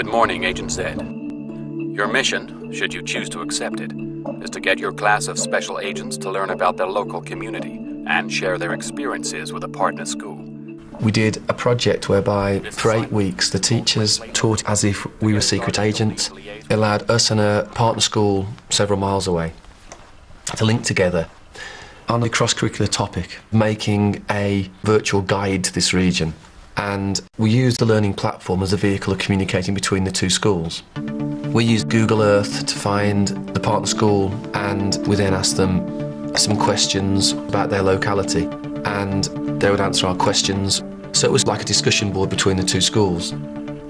morning, Agent Z. Your mission, should you choose to accept it, is to get your class of special agents to learn about their local community and share their experiences with a partner school. We did a project whereby for 8 weeks the teachers taught as if we were secret agents. It allowed us and a partner school several miles away to link together on a cross-curricular topic, making a virtual guide to this region. And we used the learning platform as a vehicle of communicating between the two schools. We used Google Earth to find the partner school, and we then asked them some questions about their locality, and they would answer our questions. So it was like a discussion board between the two schools.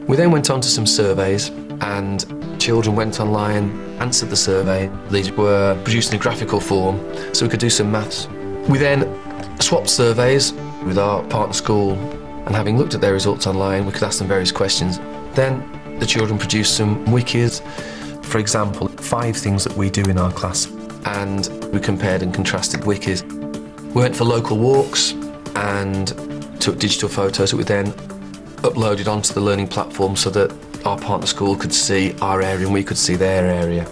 We then went on to some surveys, and children went online, answered the survey. These were produced in a graphical form, so we could do some maths. We then swapped surveys with our partner school, and having looked at their results online, we could ask them various questions. Then the children produced some wikis, for example, 5 things that we do in our class, and we compared and contrasted wikis. We went for local walks and took digital photos that we then uploaded onto the learning platform so that our partner school could see our area and we could see their area.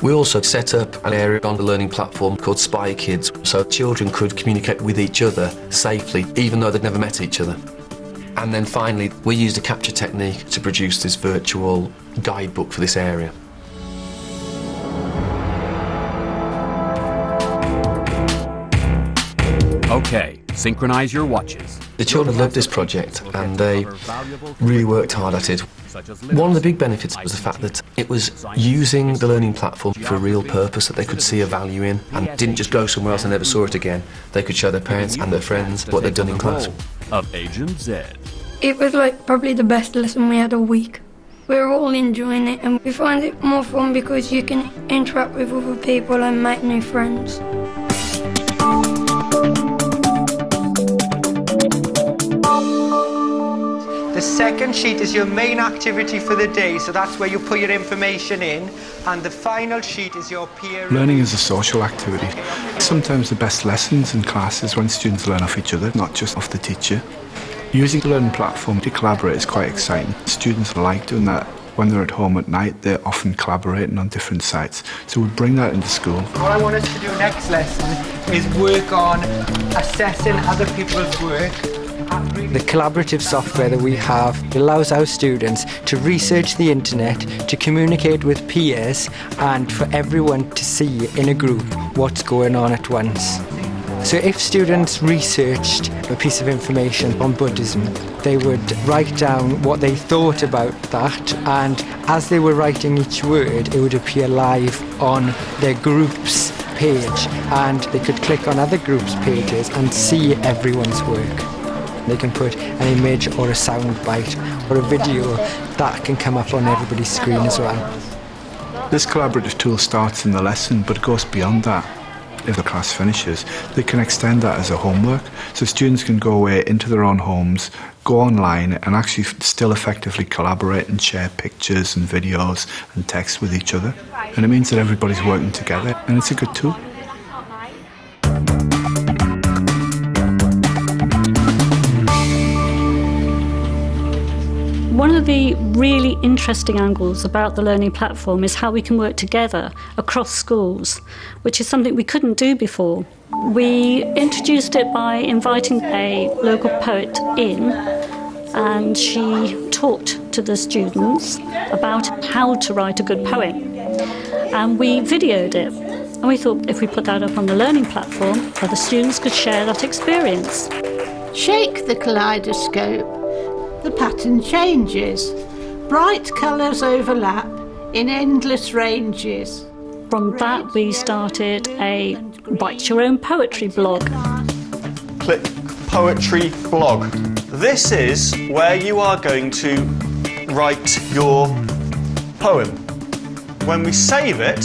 We also set up an area on the learning platform called Spy Kids, so children could communicate with each other safely, even though they'd never met each other. And then finally, we used a capture technique to produce this virtual guidebook for this area. Okay, synchronize your watches. The children loved this project and they really worked hard at it. One of the big benefits was the fact that it was using the learning platform for a real purpose that they could see a value in, and didn't just go somewhere else and never saw it again. They could show their parents and their friends what they'd done in class. Of Agent Z. It was like probably the best lesson we had all week. We were all enjoying it, and we find it more fun because you can interact with other people and make new friends. The second sheet is your main activity for the day, so that's where you put your information in, and the final sheet is your peer... Learning is a social activity. Sometimes the best lessons in class is when students learn off each other, not just off the teacher. Using the learning platform to collaborate is quite exciting. Students like doing that. When they're at home at night, they're often collaborating on different sites, so we bring that into school. What I want us to do next lesson is work on assessing other people's work. The collaborative software that we have allows our students to research the internet, to communicate with peers, and for everyone to see in a group what's going on at once. So if students researched a piece of information on Buddhism, they would write down what they thought about that, and as they were writing each word, it would appear live on their group's page, and they could click on other groups' pages and see everyone's work. They can put an image or a sound bite or a video that can come up on everybody's screen as well. This collaborative tool starts in the lesson, but it goes beyond that. If the class finishes, they can extend that as a homework, so students can go away into their own homes, go online and actually still effectively collaborate and share pictures and videos and text with each other. And it means that everybody's working together, and it's a good tool. One of the really interesting angles about the learning platform is how we can work together across schools, which is something we couldn't do before. We introduced it by inviting a local poet in, and she talked to the students about how to write a good poem. And we videoed it. And we thought if we put that up on the learning platform, other students could share that experience. Shake the kaleidoscope. The pattern changes. Bright colours overlap in endless ranges. From that we started a Write Your Own Poetry blog. Click Poetry blog. This is where you are going to write your poem. When we save it,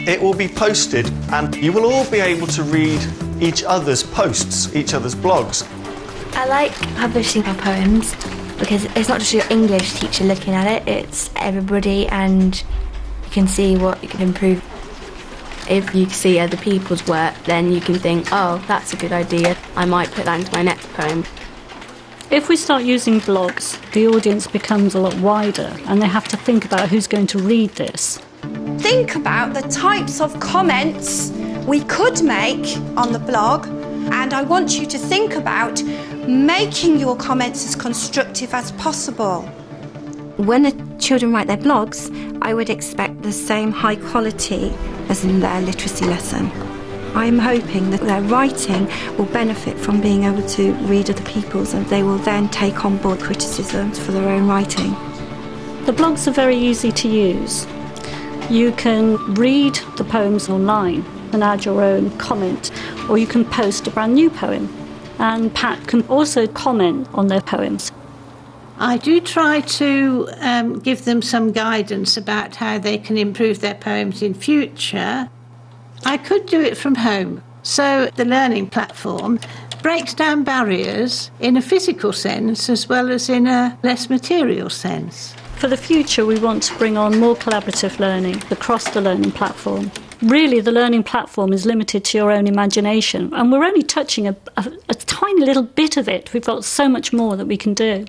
it will be posted and you will all be able to read each other's posts, each other's blogs. I like publishing our poems because it's not just your English teacher looking at it, it's everybody, and you can see what you can improve. If you see other people's work, then you can think, oh, that's a good idea, I might put that into my next poem. If we start using blogs, the audience becomes a lot wider and they have to think about who's going to read this. Think about the types of comments we could make on the blog, and I want you to think about making your comments as constructive as possible. When the children write their blogs, I would expect the same high quality as in their literacy lesson. I'm hoping that their writing will benefit from being able to read other people's, and they will then take on board criticisms for their own writing. The blogs are very easy to use. You can read the poems online and add your own comment, or you can post a brand new poem. And Pat can also comment on their poems. I do try to give them some guidance about how they can improve their poems in future. I could do it from home. So the learning platform breaks down barriers in a physical sense as well as in a less material sense. For the future, we want to bring on more collaborative learning across the learning platform. Really, the learning platform is limited to your own imagination, and we're only touching a tiny little bit of it. We've got so much more that we can do.